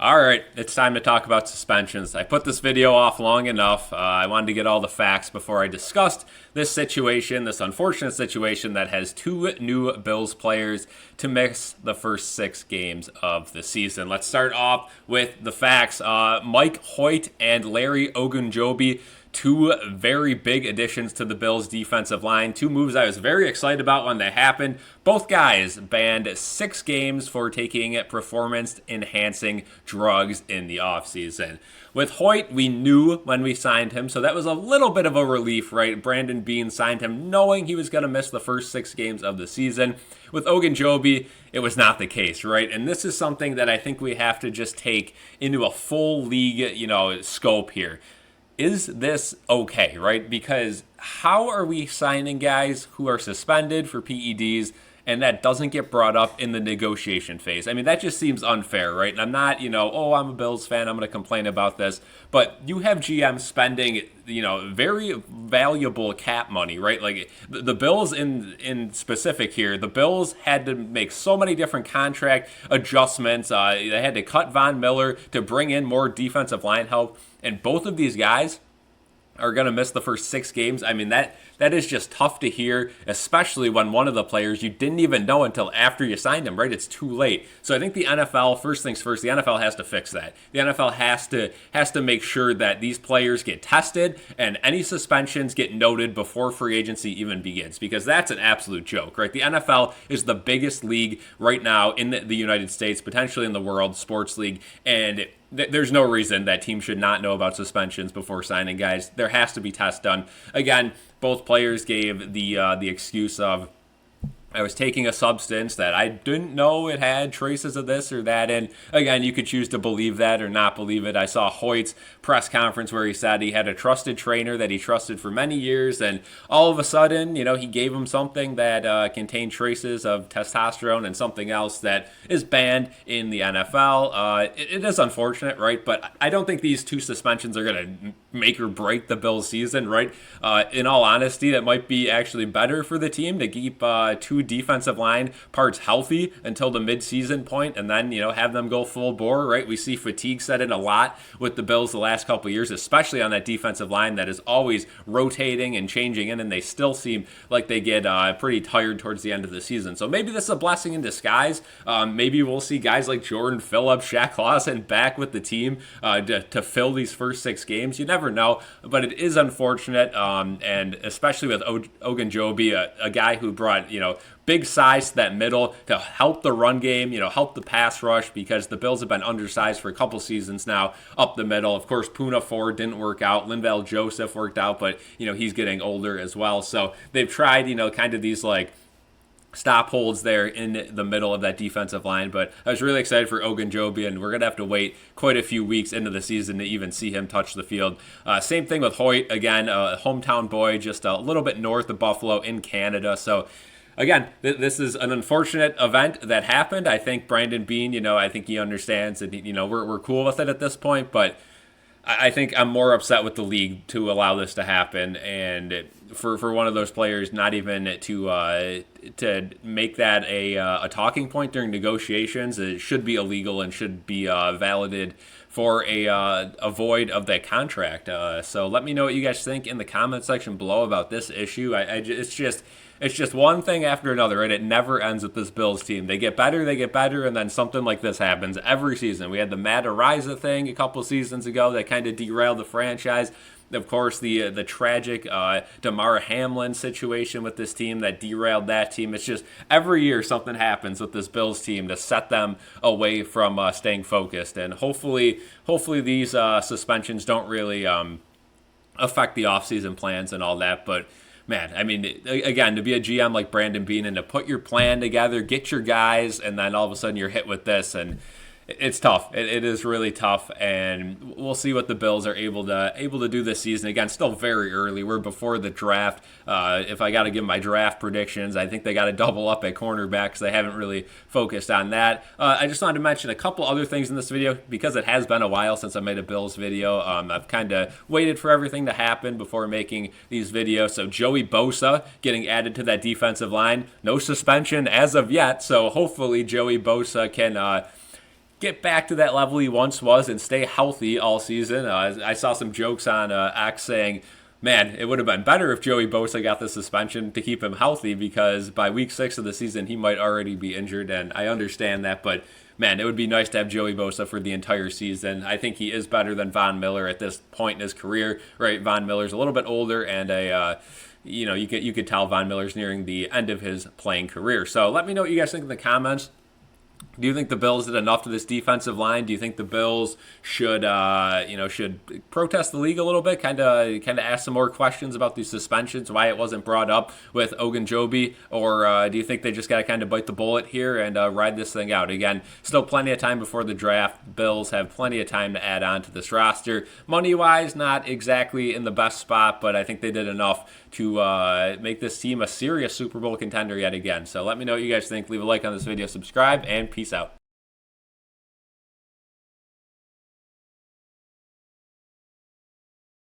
All right, it's time to talk about suspensions. I put this video off long enough. I wanted to get all the facts before I discussed this situation, this unfortunate situation that has two new Bills players to miss the first 6 games of the season. Let's start off with the facts. Mike Hoecht and Larry Ogunjobi, two very big additions to the Bills' defensive line. Two moves I was very excited about when they happened. Both guys banned 6 games for taking performance-enhancing drugs in the offseason. With Hoyt, we knew when we signed him, so that was a little bit of a relief, right? Brandon Beane signed him knowing he was going to miss the first 6 games of the season. With Ogunjobi, it was not the case, right? And this is something that I think we have to just take into a full league, scope here. Is this okay, right? Because how are we signing guys who are suspended for PEDs and that doesn't get brought up in the negotiation phase? I mean, that just seems unfair, right? And I'm not, I'm a Bills fan, I'm going to complain about this. But you have GM spending, very valuable cap money, right? Like the Bills in specific here, the Bills had to make so many different contract adjustments. They had to cut Von Miller to bring in more defensive line help. And both of these guys are going to miss the first 6 games. I mean, that is just tough to hear, especially when one of the players you didn't even know until after you signed him, right? It's too late. So I think the NFL, first things first, the NFL has to fix that. The NFL has to make sure that these players get tested and any suspensions get noted before free agency even begins, because that's an absolute joke, right? The NFL is the biggest league right now in the United States, potentially in the world, sports league, and there's no reason that teams should not know about suspensions before signing guys. There has to be tests done. Again, both players gave the excuse of, I was taking a substance that I didn't know it had traces of this or that. And again, you could choose to believe that or not believe it. I saw Hoyt's press conference where he said he had a trusted trainer that he trusted for many years. And all of a sudden, he gave him something that contained traces of testosterone and something else that is banned in the NFL. It is unfortunate, right? But I don't think these two suspensions are going to make or break the Bills season, right? In all honesty, it might be actually better for the team to keep two defensive line parts healthy until the mid-season point and then, have them go full bore, right? We see fatigue set in a lot with the Bills the last couple of years, especially on that defensive line that is always rotating and changing in, and they still seem like they get pretty tired towards the end of the season. So maybe this is a blessing in disguise. Maybe we'll see guys like Jordan Phillips, Shaq Lawson back with the team to fill these first 6 games. You never know, but it is unfortunate, and especially with Ogunjobi, a guy who brought, big size to that middle to help the run game, help the pass rush, because the Bills have been undersized for a couple seasons now up the middle. Of course, Puna Ford didn't work out. Linval Joseph worked out, but, he's getting older as well. So they've tried, kind of these stop holds there in the middle of that defensive line. But I was really excited for Ogunjobi, and we're going to have to wait quite a few weeks into the season to even see him touch the field. Same thing with Hoyt, again, a hometown boy, just a little bit north of Buffalo in Canada. So again, this is an unfortunate event that happened. I think Brandon Beane, I think he understands that, we're cool with it at this point, but I think I'm more upset with the league to allow this to happen, and for one of those players not even to make that a talking point during negotiations. It should be illegal and should be validated for a void of that contract. So let me know what you guys think in the comment section below about this issue. It's just one thing after another, right? It never ends with this Bills team. They get better, and then something like this happens every season. We had the Matt Araiza thing a couple seasons ago that kind of derailed the franchise. Of course, the tragic Damar Hamlin situation with this team that derailed that team. It's just every year something happens with this Bills team to set them away from staying focused. And hopefully these suspensions don't really affect the offseason plans and all that. But man, I mean, again, to be a GM like Brandon Beane and to put your plan together, get your guys, and then all of a sudden you're hit with this, and it's tough. It is really tough, and we'll see what the Bills are able to do this season. Again, still very early. We're before the draft. If I got to give my draft predictions, I think they got to double up at cornerback because they haven't really focused on that. I just wanted to mention a couple other things in this video because it has been a while since I made a Bills video. I've kind of waited for everything to happen before making these videos. So Joey Bosa getting added to that defensive line. No suspension as of yet, so hopefully Joey Bosa get back to that level he once was and stay healthy all season. I saw some jokes on X saying, man, it would have been better if Joey Bosa got the suspension to keep him healthy, because by week 6 of the season, he might already be injured, and I understand that, but man, it would be nice to have Joey Bosa for the entire season. I think he is better than Von Miller at this point in his career, right? Von Miller's a little bit older, and you could tell Von Miller's nearing the end of his playing career. So let me know what you guys think in the comments. Do you think the Bills did enough to this defensive line? Do you think the Bills should protest the league a little bit, kind of ask some more questions about these suspensions, why it wasn't brought up with Ogunjobi, or do you think they just got to kind of bite the bullet here and ride this thing out? Again, still plenty of time before the draft. Bills have plenty of time to add on to this roster. Money-wise, not exactly in the best spot, but I think they did enough to make this team a serious Super Bowl contender yet again. So let me know what you guys think. Leave a like on this video, subscribe, and peace out.